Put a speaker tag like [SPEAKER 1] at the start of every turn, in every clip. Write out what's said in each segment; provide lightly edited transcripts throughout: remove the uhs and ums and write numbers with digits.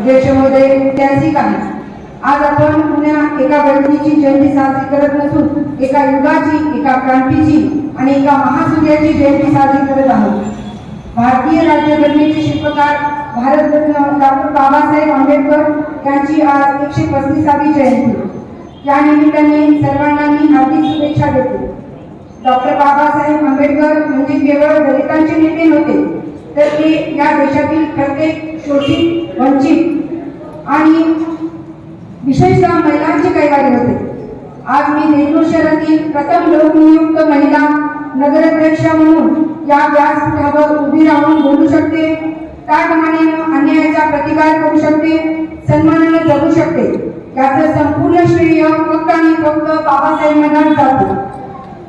[SPEAKER 1] अध्यक्ष महोदय, ऐतिहासिक आहे. आज आपण पुन्हा एका व्यक्तीची जयंती साजरी करत नसून एका युगाची, एका क्रांतीची आणि एका महासूर्याची जयंती साजरी करत आहोत. भारतीय राज्यघटनेचे शिल्पकार भारतरत्न डॉक्टर बाबासाहेब आंबेडकर यांची आज 135वी जयंती. या निमित्ताने सर्वांना मी हार्दिक शुभेच्छा देते. डॉक्टर बाबासाहेब आंबेडकर म्हणजे केवळ दलितांचे नेते नव्हते, तर ते या देशातील प्रत्येक शोषित, वंचित आणि विशेषतः महिलांचे कैवारी होते. आज मी देशूर शहरातील प्रथम लोकनियुक्त महिला नगराध्यक्षा म्हणून या व्यासपीठावर उभी राहून बोलू शकते, ताटमानेनं अन्यायाचा प्रतिकार करू शकते, सन्मानाने जगू शकते. याचं संपूर्ण श्रेय फक्त आणि फक्त बाबासाहेबांना जाते.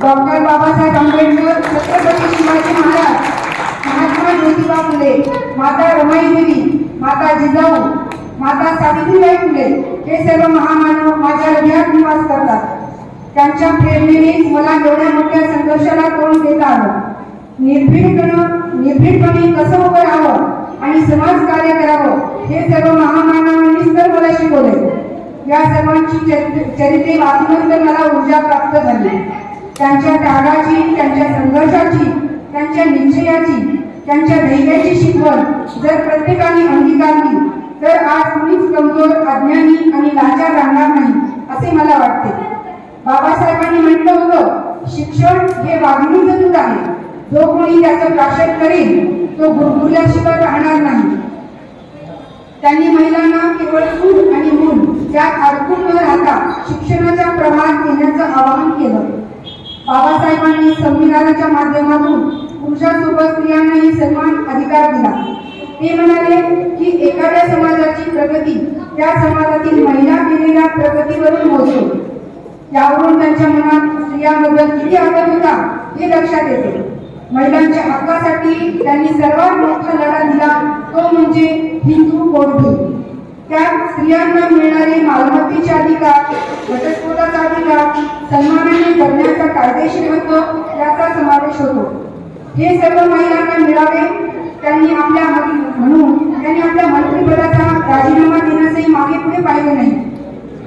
[SPEAKER 1] डॉक्टर बाबासाहेब आंबेडकर, छत्रपती शिवाजी महाराज, महात्मा ज्योतिबा फुले, माता रमाई देवी, माता जिजाऊ, माता सावित्रीबाई फुले हे सर्व महामानव माझ्या हृदयात निवास करतात. त्यांच्या प्रेरणेने मला एवढ्या मोठ्या संघर्षाला तोंड देता आलं. निर्भीडपणे कसं उभं राहावं आणि समाज कार्य करावं हे सर्व महामानवांनीच तर मला शिकवले. या सर्वांची चरित्रे वाचूनच मला ऊर्जा प्राप्त झाली. त्यांच्या त्यागाची, त्यांच्या संघर्षाची, त्यांच्या निश्चयाची, त्यांच्या धैर्याची शिकवण जर प्रत्येकाने अंगीकारली तर आज कुणीच कमजोर, अज्ञानी आणि लाचार राहणार नाही असे मला वाटते. बाबासाहेबांनी म्हटलं होतं, शिक्षण हे वाघिणीचं दूध आहे. जो कोणी त्याचं प्राशन करेल तो गुरगुरल्याशिवाय राहणार नाही. त्यांनी महिलांना केवळ सूड आणि मूल त्यात अडकून न राहता शिक्षणाच्या प्रवाहात येण्याचं आवाहन केलं. बाबासाहेबांनी संविधानाच्या माध्यमातून पुरुषांसोबत स्त्रियांनाही सन्मान अधिकार दिला. ते म्हणाले की एखाद्या समाजाची प्रगती त्या समाजातील महिला केलेल्या प्रगतीवरून मोजतो. यावरून त्यांच्या मनात स्त्रियांबद्दल किती आदर होता हे लक्षात येते. महिलांच्या हक्कासाठी त्यांनी सर्वात मोठा लढा दिला तो म्हणजे हिंदू कोड बिल. त्यात स्त्रियांना मिळणारे मालमत्तेचे अधिकार, घटस्फोटाचा अधिकार, सन्मानाने जगण्याचा कायदेशीर हक्क याचा समावेश होतो. हे सर्व महिलांना मिळावे त्यांनी आपल्या मंत्रिपदाचा राजीनामा देण्यासही मागे पुढे पाहिले नाही.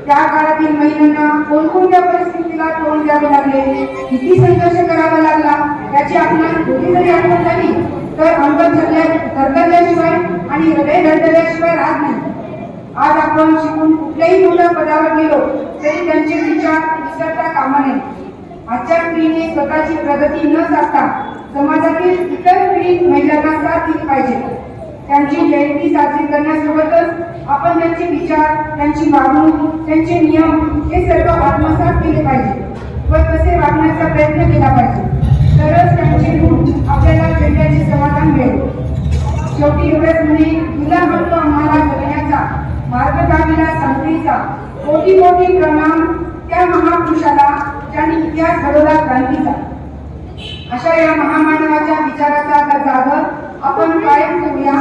[SPEAKER 1] त्या काळातील महिलांना कोणकोणत्या परिस्थितीला तोंड द्यावे लागले, किती संघर्ष करावा लागला याची आपल्याला थोडी जरी आठवण झाली तर अंग थरथरल्याशिवाय आणि हृदय धडधडल्याशिवाय राहत नाही. आज आपण शिकून कुठल्याही मोठ्या पदावर गेलो तरी त्यांचे विचार विसरता कामा नये. आजच्या पिढीने स्वतःची प्रगती न साधता समाजातील इतर पिढी महिलांना साथ दिली पाहिजे. त्यांची जयंती साजरी करण्यासोबतच आपण त्यांचे विचार, त्यांची वागणूक, त्यांचे नियम हे सर्व आत्मसात केले पाहिजे व तसे वागण्याचा प्रयत्न केला पाहिजे. तरच त्यांचे गुण आपल्याला जगण्याचे समाधान मिळेल. शेवटी एवढंच म्हणे, तुला म्हणतो आम्हाला जगण्याचा, मार्गकामीला संगतीचा, कोटी कोटी प्रणाम त्या महापुरुषाला ज्यांनी इतिहास घडवला क्रांतीचा. अशा या महामानवाच्या विचाराचा जागर आपण कायम ठेवूया.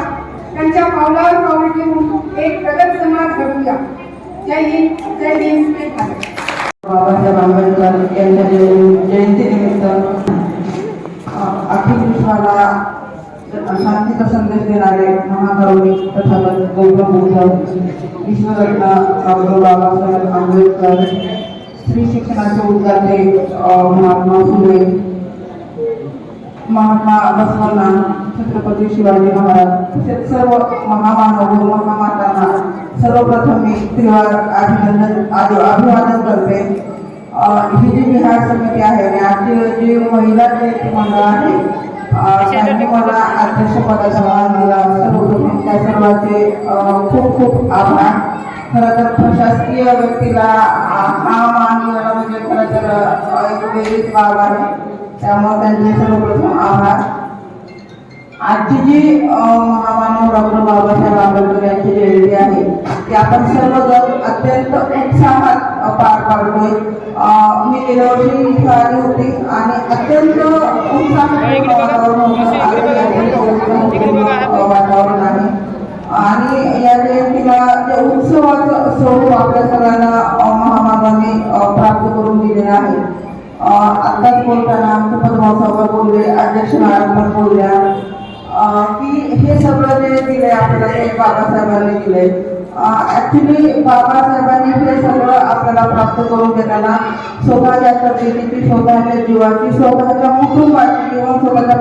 [SPEAKER 1] त्यांच्या पावलावर पाऊल ठेवून एक प्रगत समाज घडवूया. जय हिंद, जय हिंद, जय भारत.
[SPEAKER 2] बाबासाहेब आंबेडकर यांच्या जयंतीनिमित्त अखिल विश्वाला शांतीचा संदेश देणारे महाकरुणी तथागत गौतम बुद्ध, विश्वरत्न डॉक्टर बाबासाहेब आंबेडकर, स्त्री शिक्षणाचे उद्गाते महात्मा फुले, महात्मा बसवण्णा, छत्रपती शिवाजी महाराज, सर्व महामानव महामातांना सर्वप्रथम मी त्रिवार अभिवादन करते. ही जी विहार समिती आहे आणि आजची जी महिला जयंती मंडळ आहे त्यांनी मला अध्यक्षपदाचा मान दिला. सर्वप्रथम त्या सर्वांचे खूप खूप आभार. खरं तर प्रशासकीय व्यक्तीला हा मान मिळाला म्हणजे खरं तर एक वेगळीच बाब आहे. त्यामुळे त्यांचे सर्वप्रथम आभार. आजची जी महामानव डॉक्टर बाबासाहेब आंबेडकर यांची जयंती आहे ती आपण सर्वजण अत्यंत उत्साहात पार पाडतोय. मी गेल्या वर्षी इथं आली होती आणि अत्यंत उत्साहात वातावरण आहे आणि या जयंतीला त्या उत्सवाचं स्वरूप आपल्या सगळ्यांना महामानवांनी प्राप्त करून दिलेलं आहे. आत्ताच बोलताना आमचे पद्मसाहेब बोलले, अध्यक्ष मॅडम पण बोलल्या की हे सगळं जे दिलंय आपल्याला ते बाबासाहेबांनी दिलंय. ऍक्च्युली बाबासाहेबांनी हे सगळं आपल्याला प्राप्त करून देताना स्वतःच्या तब्येतीची, स्वतःच्या जीवाची, स्वतःच्या कुटुंबाची किंवा स्वतःच्या